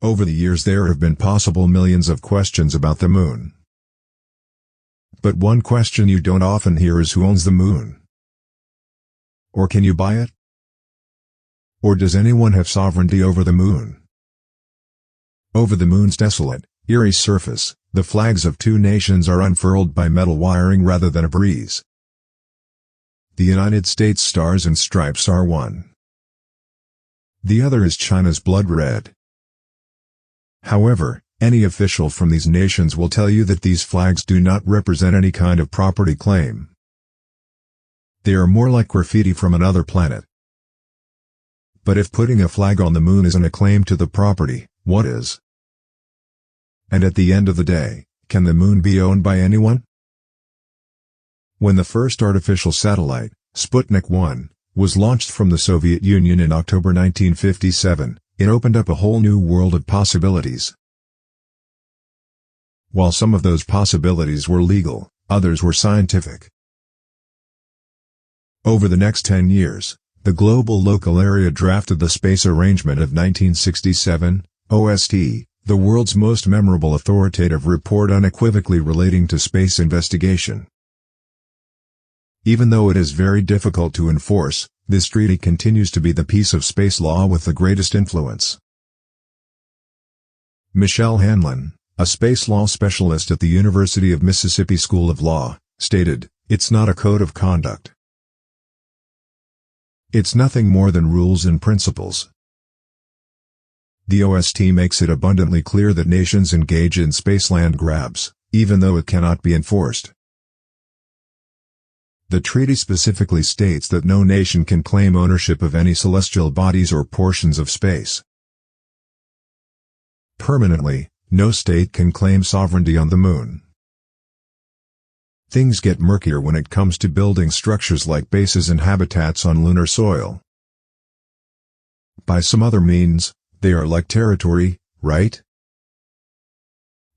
Over the years there have been possible millions of questions about the moon. But one question you don't often hear is who owns the moon? Or can you buy it? Or does anyone have sovereignty over the moon? Over the moon's desolate, eerie surface, the flags of two nations are unfurled by metal wiring rather than a breeze. The United States stars and stripes are one. The other is China's blood red. However, any official from these nations will tell you that these flags do not represent any kind of property claim. They are more like graffiti from another planet. But if putting a flag on the moon isn't a claim to the property, what is? And at the end of the day, can the moon be owned by anyone? When the first artificial satellite, Sputnik 1, was launched from the Soviet Union in October 1957, it opened up a whole new world of possibilities. While some of those possibilities were legal, others were scientific. Over the next 10 years, the Global Local Area drafted the Space Arrangement of 1967, OST, the world's most memorable authoritative report unequivocally relating to space investigation. Even though it is very difficult to enforce, this treaty continues to be the piece of space law with the greatest influence. Michelle Hanlon, a space law specialist at the University of Mississippi School of Law, stated, "It's not a code of conduct. It's nothing more than rules and principles." The OST makes it abundantly clear that nations engage in space land grabs, even though it cannot be enforced. The treaty specifically states that no nation can claim ownership of any celestial bodies or portions of space. Permanently, no state can claim sovereignty on the moon. Things get murkier when it comes to building structures like bases and habitats on lunar soil. By some other means, they are like territory, right?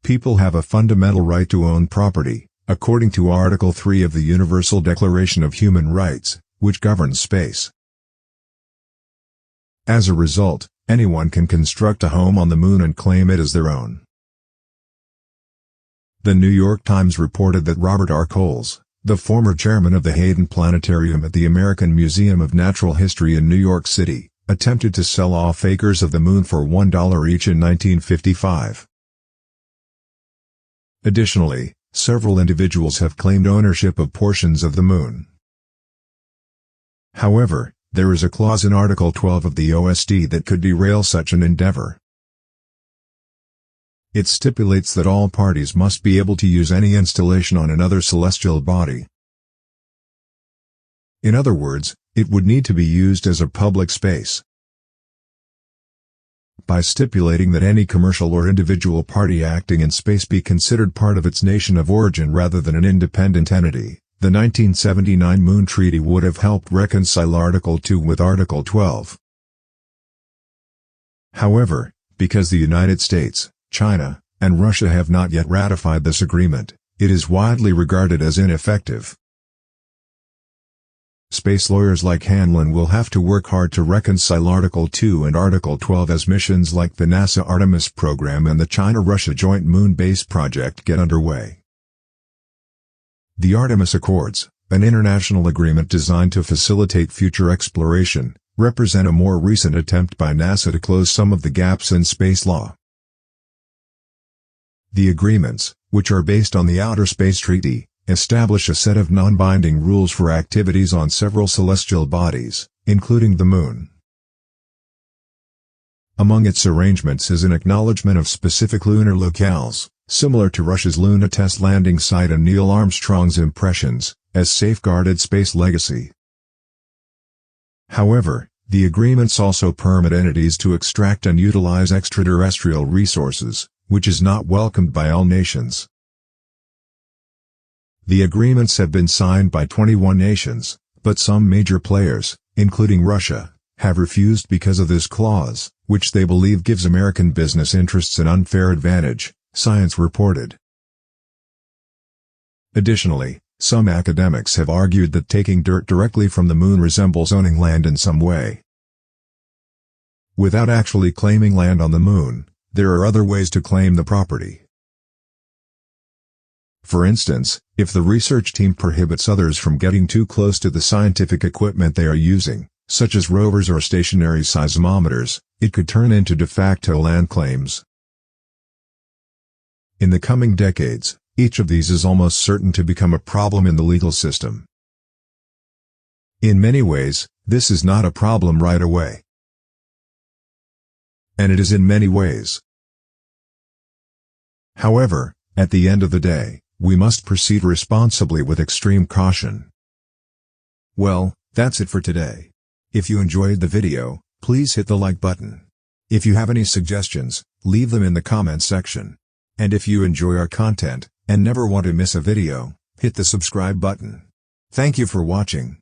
People have a fundamental right to own property, according to Article 3 of the Universal Declaration of Human Rights, which governs space. As a result, anyone can construct a home on the moon and claim it as their own. The New York Times reported that Robert R. Coles, the former chairman of the Hayden Planetarium at the American Museum of Natural History in New York City, attempted to sell off acres of the moon for $1 each in 1955. Additionally, several individuals have claimed ownership of portions of the moon. However, there is a clause in Article 12 of the OST that could derail such an endeavor. It stipulates that all parties must be able to use any installation on another celestial body. In other words, it would need to be used as a public space. By stipulating that any commercial or individual party acting in space be considered part of its nation of origin rather than an independent entity, the 1979 Moon Treaty would have helped reconcile Article 2 with Article 12. However, because the United States, China, and Russia have not yet ratified this agreement, it is widely regarded as ineffective. Space lawyers like Hanlon will have to work hard to reconcile Article 2 and Article 12 as missions like the NASA Artemis program and the China-Russia Joint Moon Base project get underway. The Artemis Accords, an international agreement designed to facilitate future exploration, represent a more recent attempt by NASA to close some of the gaps in space law. The agreements, which are based on the Outer Space Treaty, establish a set of non-binding rules for activities on several celestial bodies, including the moon. Among its arrangements is an acknowledgement of specific lunar locales, similar to Russia's Luna test landing site and Neil Armstrong's impressions, as safeguarded space legacy. However, the agreements also permit entities to extract and utilize extraterrestrial resources, which is not welcomed by all nations. The agreements have been signed by 21 nations, but some major players, including Russia, have refused because of this clause, which they believe gives American business interests an unfair advantage, Science reported. Additionally, some academics have argued that taking dirt directly from the moon resembles owning land in some way. Without actually claiming land on the moon, there are other ways to claim the property. For instance, if the research team prohibits others from getting too close to the scientific equipment they are using, such as rovers or stationary seismometers, it could turn into de facto land claims. In the coming decades, each of these is almost certain to become a problem in the legal system. In many ways, this is not a problem right away. And it is in many ways. However, at the end of the day, we must proceed responsibly with extreme caution. Well, that's it for today. If you enjoyed the video, please hit the like button. If you have any suggestions, leave them in the comments section. And if you enjoy our content, and never want to miss a video, hit the subscribe button. Thank you for watching.